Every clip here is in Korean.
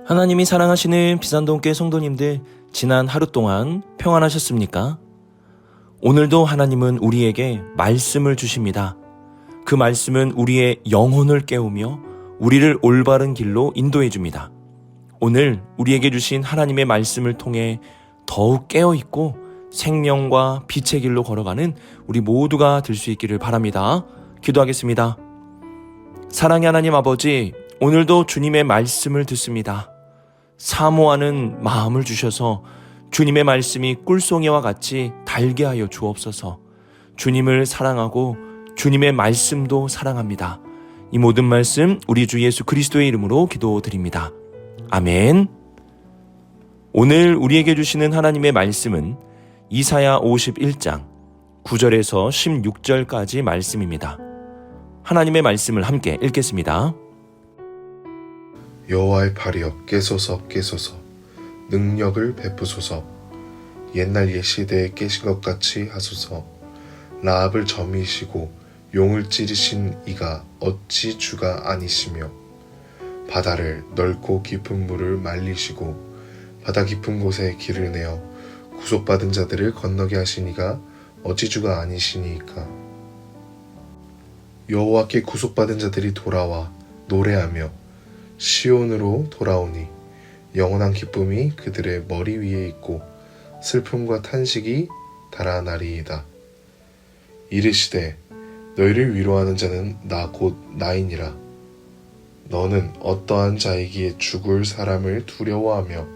하나님이 사랑하시는 비산동교회 성도님들, 지난 하루 동안 평안하셨습니까? 오늘도 하나님은 우리에게 말씀을 주십니다. 그 말씀은 우리의 영혼을 깨우며 우리를 올바른 길로 인도해 줍니다. 오늘 우리에게 주신 하나님의 말씀을 통해 더욱 깨어있고 생명과 빛의 길로 걸어가는 우리 모두가 될 수 있기를 바랍니다. 기도하겠습니다. 사랑의 하나님 아버지, 오늘도 주님의 말씀을 듣습니다. 사모하는 마음을 주셔서 주님의 말씀이 꿀송이와 같이 달게 하여 주옵소서. 주님을 사랑하고 주님의 말씀도 사랑합니다. 이 모든 말씀 우리 주 예수 그리스도의 이름으로 기도드립니다. 아멘. 오늘 우리에게 주시는 하나님의 말씀은 이사야 51장 9절에서 16절까지 말씀입니다. 하나님의 말씀을 함께 읽겠습니다. 여호와의 팔이여 깨소서 깨소서 능력을 베푸소서 옛날 옛시대에 깨신 것 같이 하소서 라합을 점이시고 용을 찌르신 이가 어찌 주가 아니시며 바다를 넓고 깊은 물을 말리시고 바다 깊은 곳에 길을 내어 구속받은 자들을 건너게 하신 이가 어찌 주가 아니시니까 여호와께 구속받은 자들이 돌아와 노래하며 시온으로 돌아오니 영원한 기쁨이 그들의 머리 위에 있고 슬픔과 탄식이 달아나리이다. 이르시되 너희를 위로하는 자는 나 곧 나이니라. 너는 어떠한 자이기에 죽을 사람을 두려워하며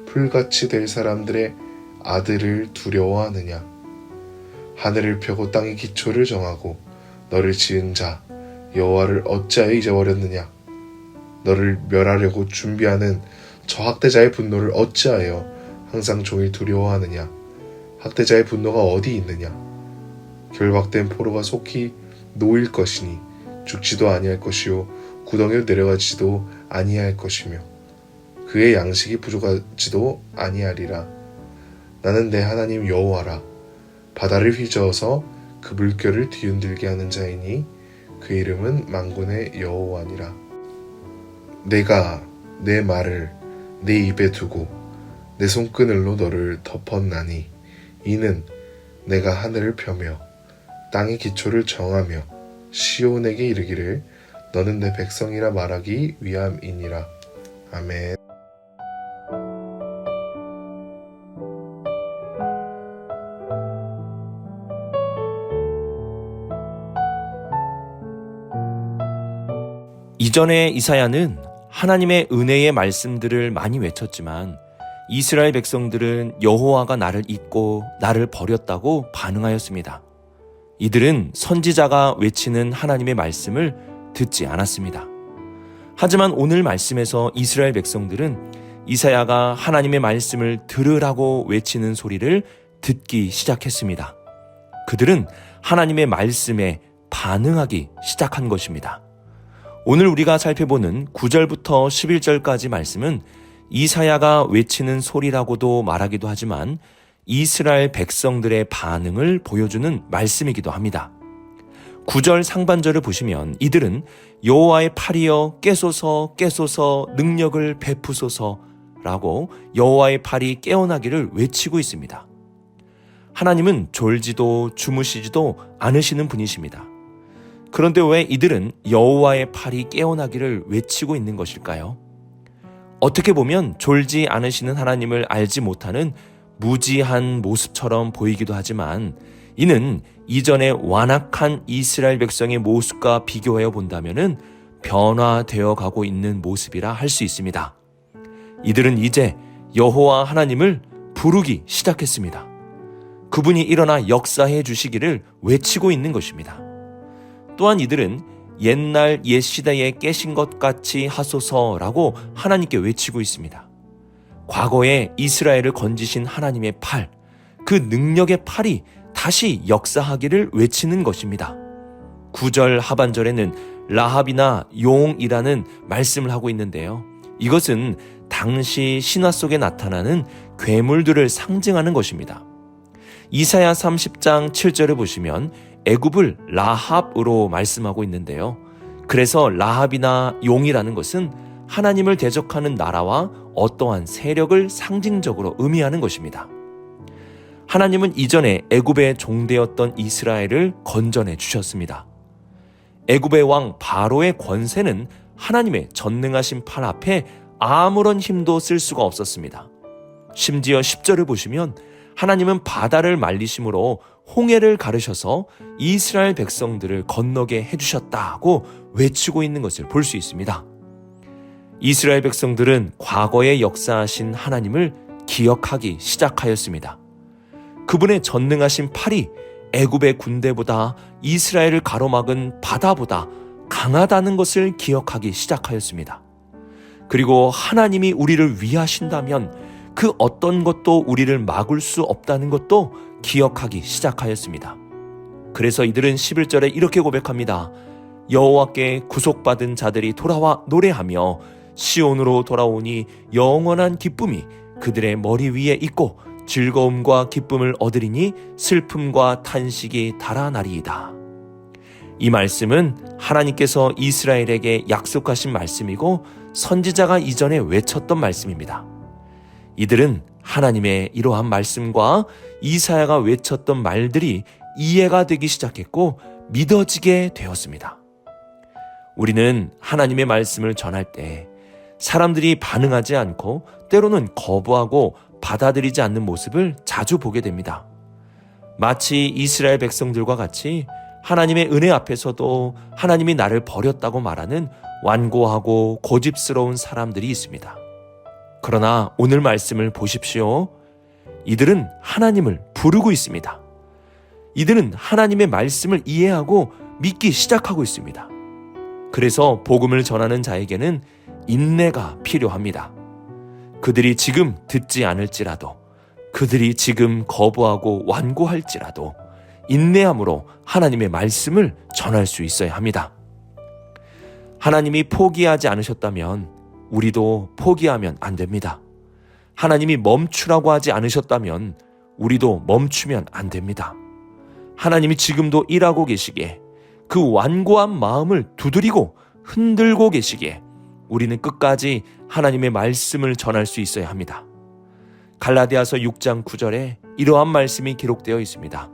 풀같이 될 사람들의 아들을 두려워하느냐. 하늘을 펴고 땅의 기초를 정하고 너를 지은 자 여호와를 어찌하여 잊어버렸느냐. 너를 멸하려고 준비하는 저 학대자의 분노를 어찌하여 항상 종일 두려워하느냐. 학대자의 분노가 어디 있느냐. 결박된 포로가 속히 놓일 것이니 죽지도 아니할 것이요 구덩이로 내려가지도 아니할 것이며 그의 양식이 부족하지도 아니하리라. 나는 내 하나님 여호와라. 바다를 휘저어서 그 물결을 뒤흔들게 하는 자이니 그 이름은 만군의 여호와니라. 내가 내 말을 내 입에 두고 내 손그늘로 너를 덮었나니 이는 내가 하늘을 펴며 땅의 기초를 정하며 시온에게 이르기를 너는 내 백성이라 말하기 위함이니라. 아멘. 이전에 이사야는 하나님의 은혜의 말씀들을 많이 외쳤지만 이스라엘 백성들은 여호와가 나를 잊고 나를 버렸다고 반응하였습니다. 이들은 선지자가 외치는 하나님의 말씀을 듣지 않았습니다. 하지만 오늘 말씀에서 이스라엘 백성들은 이사야가 하나님의 말씀을 들으라고 외치는 소리를 듣기 시작했습니다. 그들은 하나님의 말씀에 반응하기 시작한 것입니다. 오늘 우리가 살펴보는 9절부터 11절까지 말씀은 이사야가 외치는 소리라고도 말하기도 하지만 이스라엘 백성들의 반응을 보여주는 말씀이기도 합니다. 9절 상반절을 보시면 이들은 여호와의 팔이여 깨소서 깨소서 능력을 베푸소서라고 여호와의 팔이 깨어나기를 외치고 있습니다. 하나님은 졸지도 주무시지도 않으시는 분이십니다. 그런데 왜 이들은 여호와의 팔이 깨어나기를 외치고 있는 것일까요? 어떻게 보면 졸지 않으시는 하나님을 알지 못하는 무지한 모습처럼 보이기도 하지만 이는 이전의 완악한 이스라엘 백성의 모습과 비교하여 본다면 변화되어 가고 있는 모습이라 할 수 있습니다. 이들은 이제 여호와 하나님을 부르기 시작했습니다. 그분이 일어나 역사해 주시기를 외치고 있는 것입니다. 또한 이들은 옛날 옛 시대에 깨신 것 같이 하소서라고 하나님께 외치고 있습니다. 과거에 이스라엘을 건지신 하나님의 팔, 그 능력의 팔이 다시 역사하기를 외치는 것입니다. 9절 하반절에는 라합이나 용이라는 말씀을 하고 있는데요. 이것은 당시 신화 속에 나타나는 괴물들을 상징하는 것입니다. 이사야 30장 7절을 보시면 애굽을 라합으로 말씀하고 있는데요. 그래서 라합이나 용이라는 것은 하나님을 대적하는 나라와 어떠한 세력을 상징적으로 의미하는 것입니다. 하나님은 이전에 애굽의 종되었던 이스라엘을 건져내 주셨습니다. 애굽의 왕 바로의 권세는 하나님의 전능하신 팔 앞에 아무런 힘도 쓸 수가 없었습니다. 심지어 10절을 보시면 하나님은 바다를 말리심으로 홍해를 가르셔서 이스라엘 백성들을 건너게 해주셨다고 외치고 있는 것을 볼 수 있습니다. 이스라엘 백성들은 과거에 역사하신 하나님을 기억하기 시작하였습니다. 그분의 전능하신 팔이 애굽의 군대보다 이스라엘을 가로막은 바다보다 강하다는 것을 기억하기 시작하였습니다. 그리고 하나님이 우리를 위하신다면 그 어떤 것도 우리를 막을 수 없다는 것도 기억하기 시작하였습니다. 그래서 이들은 11절에 이렇게 고백합니다. 여호와께 구속받은 자들이 돌아와 노래하며 시온으로 돌아오니 영원한 기쁨이 그들의 머리 위에 있고 즐거움과 기쁨을 얻으리니 슬픔과 탄식이 달아나리이다. 이 말씀은 하나님께서 이스라엘에게 약속하신 말씀이고 선지자가 이전에 외쳤던 말씀입니다. 이들은 하나님의 이러한 말씀과 이사야가 외쳤던 말들이 이해가 되기 시작했고 믿어지게 되었습니다. 우리는 하나님의 말씀을 전할 때 사람들이 반응하지 않고 때로는 거부하고 받아들이지 않는 모습을 자주 보게 됩니다. 마치 이스라엘 백성들과 같이 하나님의 은혜 앞에서도 하나님이 나를 버렸다고 말하는 완고하고 고집스러운 사람들이 있습니다. 그러나 오늘 말씀을 보십시오. 이들은 하나님을 부르고 있습니다. 이들은 하나님의 말씀을 이해하고 믿기 시작하고 있습니다. 그래서 복음을 전하는 자에게는 인내가 필요합니다. 그들이 지금 듣지 않을지라도, 그들이 지금 거부하고 완고할지라도 인내함으로 하나님의 말씀을 전할 수 있어야 합니다. 하나님이 포기하지 않으셨다면 우리도 포기하면 안 됩니다. 하나님이 멈추라고 하지 않으셨다면 우리도 멈추면 안 됩니다. 하나님이 지금도 일하고 계시기에 그 완고한 마음을 두드리고 흔들고 계시기에 우리는 끝까지 하나님의 말씀을 전할 수 있어야 합니다. 갈라디아서 6장 9절에 이러한 말씀이 기록되어 있습니다.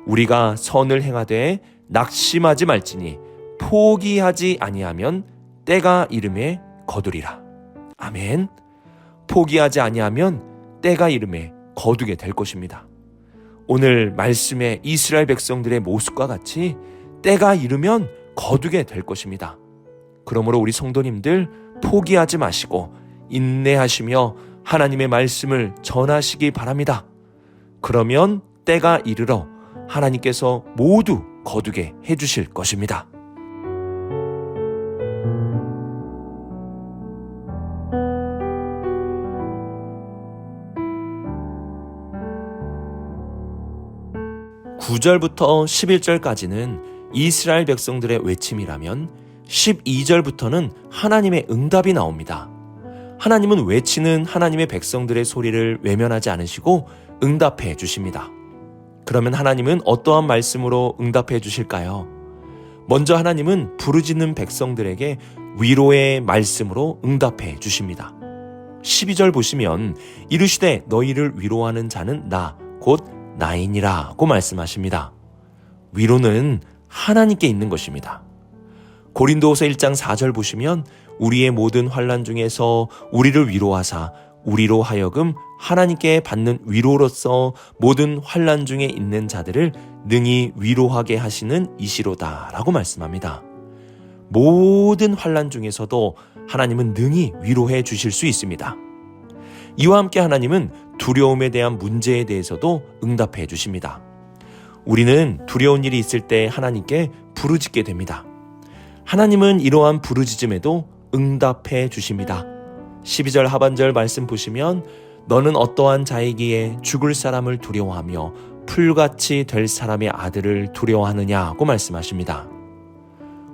우리가 선을 행하되 낙심하지 말지니 포기하지 아니하면 때가 이름에 거두리라. 아멘. 포기하지 아니하면 때가 이름에 거두게 될 것입니다. 오늘 말씀의 이스라엘 백성들의 모습과 같이 때가 이르면 거두게 될 것입니다. 그러므로 우리 성도님들 포기하지 마시고 인내하시며 하나님의 말씀을 전하시기 바랍니다. 그러면 때가 이르러 하나님께서 모두 거두게 해주실 것입니다. (9절부터) (11절까지는) 이스라엘 백성들의 외침이라면 12절부터는 하나님의 응답이 나옵니다. 하나님은 외치는 하나님의 백성들의 소리를 외면하지 않으시고 응답해 주십니다. 그러면 하나님은 어떠한 말씀으로 응답해 주실까요? 먼저 하나님은 부르짖는 백성들에게 위로의 말씀으로 응답해 주십니다. 12절 보시면 이르시되 너희를 위로하는 자는 나 곧 나이니라고 말씀하십니다. 위로는 하나님께 있는 것입니다. 고린도후서 1장 4절 보시면 우리의 모든 환난 중에서 우리를 위로하사 우리로 하여금 하나님께 받는 위로로서 모든 환난 중에 있는 자들을 능히 위로하게 하시는 이시로다 라고 말씀합니다. 모든 환난 중에서도 하나님은 능히 위로해 주실 수 있습니다. 이와 함께 하나님은 두려움에 대한 문제에 대해서도 응답해 주십니다. 우리는 두려운 일이 있을 때 하나님께 부르짖게 됩니다. 하나님은 이러한 부르짖음에도 응답해 주십니다. 12절 하반절 말씀 보시면 너는 어떠한 자이기에 죽을 사람을 두려워하며 풀같이 될 사람의 아들을 두려워하느냐고 말씀하십니다.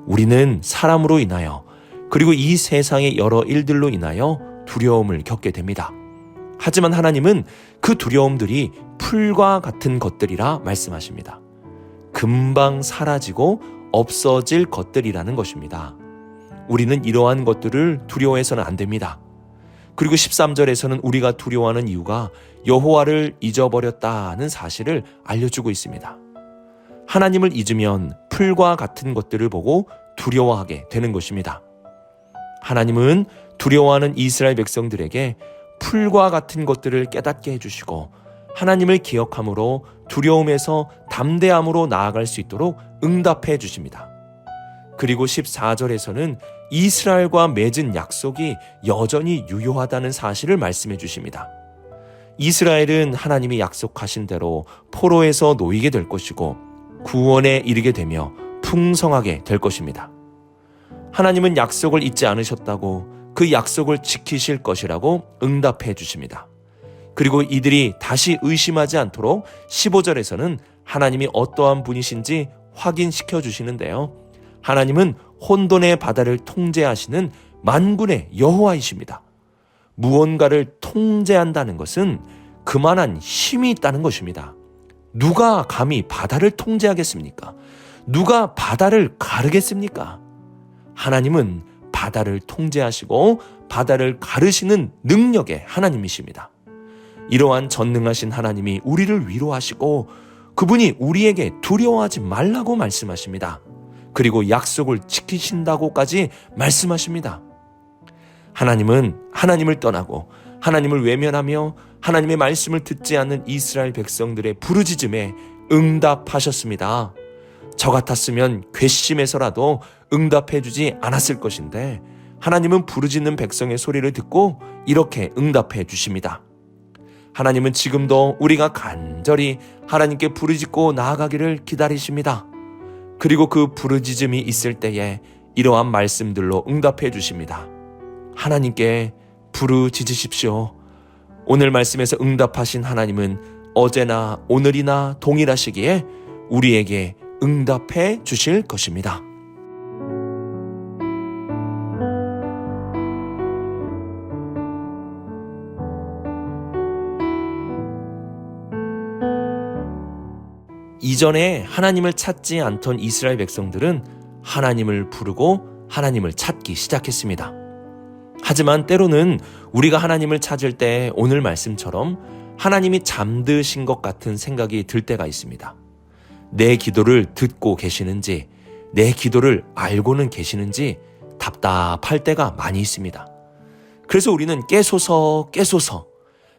우리는 사람으로 인하여 그리고 이 세상의 여러 일들로 인하여 두려움을 겪게 됩니다. 하지만 하나님은 그 두려움들이 풀과 같은 것들이라 말씀하십니다. 금방 사라지고 없어질 것들이라는 것입니다. 우리는 이러한 것들을 두려워해서는 안 됩니다. 그리고 13절에서는 우리가 두려워하는 이유가 여호와를 잊어버렸다는 사실을 알려주고 있습니다. 하나님을 잊으면 풀과 같은 것들을 보고 두려워하게 되는 것입니다. 하나님은 두려워하는 이스라엘 백성들에게 풀과 같은 것들을 깨닫게 해주시고 하나님을 기억함으로 두려움에서 담대함으로 나아갈 수 있도록 응답해 주십니다. 그리고 14절에서는 이스라엘과 맺은 약속이 여전히 유효하다는 사실을 말씀해 주십니다. 이스라엘은 하나님이 약속하신 대로 포로에서 놓이게 될 것이고 구원에 이르게 되며 풍성하게 될 것입니다. 하나님은 약속을 잊지 않으셨다고 그 약속을 지키실 것이라고 응답해 주십니다. 그리고 이들이 다시 의심하지 않도록 15절에서는 하나님이 어떠한 분이신지 확인시켜 주시는데요. 하나님은 혼돈의 바다를 통제하시는 만군의 여호와이십니다. 무언가를 통제한다는 것은 그만한 힘이 있다는 것입니다. 누가 감히 바다를 통제하겠습니까? 누가 바다를 가르겠습니까? 하나님은 바다를 통제하시고 바다를 가르시는 능력의 하나님이십니다. 이러한 전능하신 하나님이 우리를 위로하시고 그분이 우리에게 두려워하지 말라고 말씀하십니다. 그리고 약속을 지키신다고까지 말씀하십니다. 하나님은 하나님을 떠나고 하나님을 외면하며 하나님의 말씀을 듣지 않는 이스라엘 백성들의 부르짖음에 응답하셨습니다. 저 같았으면 괘씸해서라도 응답해주지 않았을 것인데 하나님은 부르짖는 백성의 소리를 듣고 이렇게 응답해 주십니다. 하나님은 지금도 우리가 간절히 하나님께 부르짖고 나아가기를 기다리십니다. 그리고 그 부르짖음이 있을 때에 이러한 말씀들로 응답해 주십니다. 하나님께 부르짖으십시오. 오늘 말씀에서 응답하신 하나님은 어제나 오늘이나 동일하시기에 우리에게 응답해 주실 것입니다. 이전에 하나님을 찾지 않던 이스라엘 백성들은 하나님을 부르고 하나님을 찾기 시작했습니다. 하지만 때로는 우리가 하나님을 찾을 때 오늘 말씀처럼 하나님이 잠드신 것 같은 생각이 들 때가 있습니다. 내 기도를 듣고 계시는지, 내 기도를 알고는 계시는지 답답할 때가 많이 있습니다. 그래서 우리는 깨소서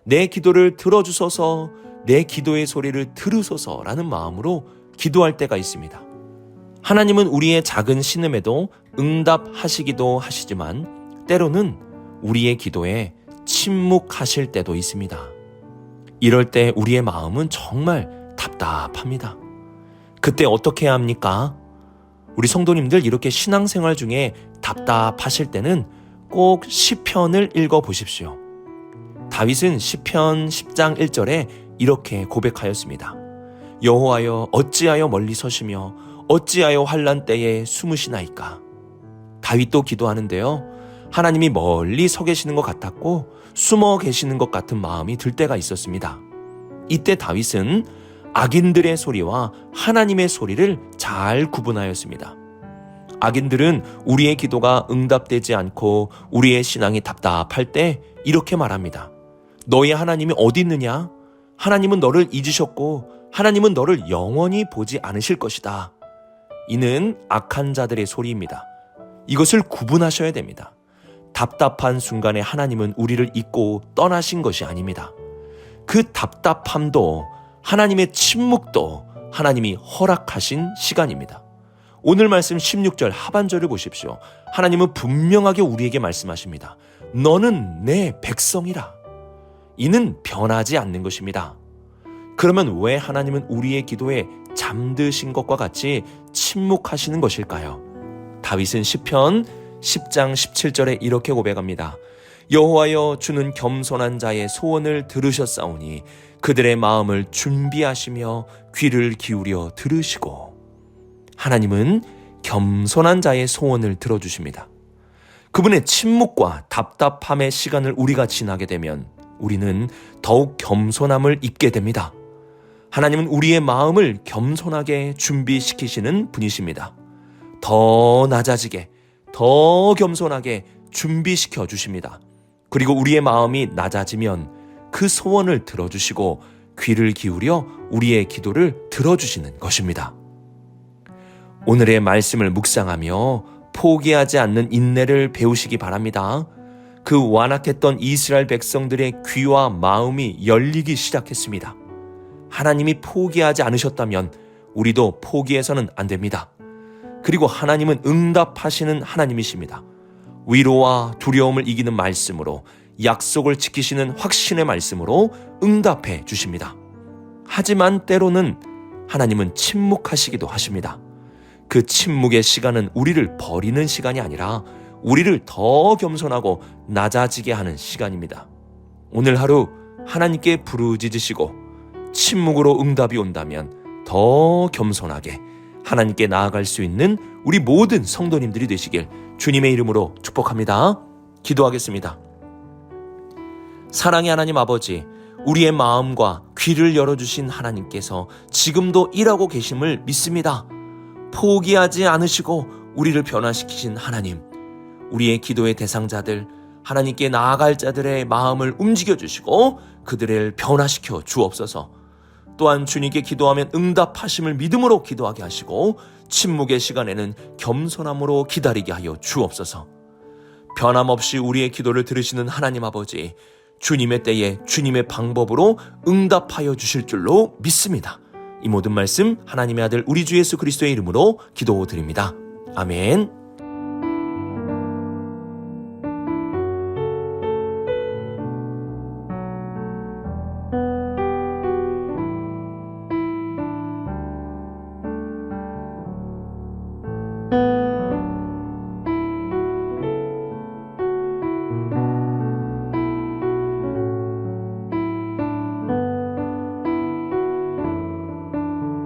내 기도를 들어주소서, 내 기도의 소리를 들으소서라는 마음으로 기도할 때가 있습니다. 하나님은 우리의 작은 신음에도 응답하시기도 하시지만 때로는 우리의 기도에 침묵하실 때도 있습니다. 이럴 때 우리의 마음은 정말 답답합니다. 그때 어떻게 해야 합니까? 우리 성도님들 이렇게 신앙생활 중에 답답하실 때는 꼭 시편을 읽어보십시오. 다윗은 시편 10장 1절에 이렇게 고백하였습니다. 여호와여 어찌하여 멀리 서시며 어찌하여 환난 때에 숨으시나이까. 다윗도 기도하는데요. 하나님이 멀리 서 계시는 것 같았고 숨어 계시는 것 같은 마음이 들 때가 있었습니다. 이때 다윗은 악인들의 소리와 하나님의 소리를 잘 구분하였습니다. 악인들은 우리의 기도가 응답되지 않고 우리의 신앙이 답답할 때 이렇게 말합니다. 너희 하나님이 어디 있느냐? 하나님은 너를 잊으셨고 하나님은 너를 영원히 보지 않으실 것이다. 이는 악한 자들의 소리입니다. 이것을 구분하셔야 됩니다. 답답한 순간에 하나님은 우리를 잊고 떠나신 것이 아닙니다. 그 답답함도 하나님의 침묵도 하나님이 허락하신 시간입니다. 오늘 말씀 16절 하반절을 보십시오. 하나님은 분명하게 우리에게 말씀하십니다. 너는 내 백성이라. 이는 변하지 않는 것입니다. 그러면 왜 하나님은 우리의 기도에 잠드신 것과 같이 침묵하시는 것일까요? 다윗은 시편 10장 17절에 이렇게 고백합니다. 여호와여 주는 겸손한 자의 소원을 들으셨사오니 그들의 마음을 준비하시며 귀를 기울여 들으시고. 하나님은 겸손한 자의 소원을 들어주십니다. 그분의 침묵과 답답함의 시간을 우리가 지나게 되면 우리는 더욱 겸손함을 잊게 됩니다. 하나님은 우리의 마음을 겸손하게 준비시키시는 분이십니다. 더 낮아지게, 더 겸손하게 준비시켜 주십니다. 그리고 우리의 마음이 낮아지면 그 소원을 들어주시고 귀를 기울여 우리의 기도를 들어주시는 것입니다. 오늘의 말씀을 묵상하며 포기하지 않는 인내를 배우시기 바랍니다. 그 완악했던 이스라엘 백성들의 귀와 마음이 열리기 시작했습니다. 하나님이 포기하지 않으셨다면 우리도 포기해서는 안 됩니다. 그리고 하나님은 응답하시는 하나님이십니다. 위로와 두려움을 이기는 말씀으로, 약속을 지키시는 확신의 말씀으로 응답해 주십니다. 하지만 때로는 하나님은 침묵하시기도 하십니다. 그 침묵의 시간은 우리를 버리는 시간이 아니라 우리를 더 겸손하고 낮아지게 하는 시간입니다. 오늘 하루 하나님께 부르짖으시고 침묵으로 응답이 온다면 더 겸손하게 하나님께 나아갈 수 있는 우리 모든 성도님들이 되시길 주님의 이름으로 축복합니다. 기도하겠습니다. 사랑의 하나님 아버지, 우리의 마음과 귀를 열어주신 하나님께서 지금도 일하고 계심을 믿습니다. 포기하지 않으시고 우리를 변화시키신 하나님, 우리의 기도의 대상자들, 하나님께 나아갈 자들의 마음을 움직여주시고 그들을 변화시켜 주옵소서. 또한 주님께 기도하면 응답하심을 믿음으로 기도하게 하시고 침묵의 시간에는 겸손함으로 기다리게 하여 주옵소서. 변함없이 우리의 기도를 들으시는 하나님 아버지, 주님의 때에 주님의 방법으로 응답하여 주실 줄로 믿습니다. 이 모든 말씀 하나님의 아들 우리 주 예수 그리스도의 이름으로 기도드립니다. 아멘.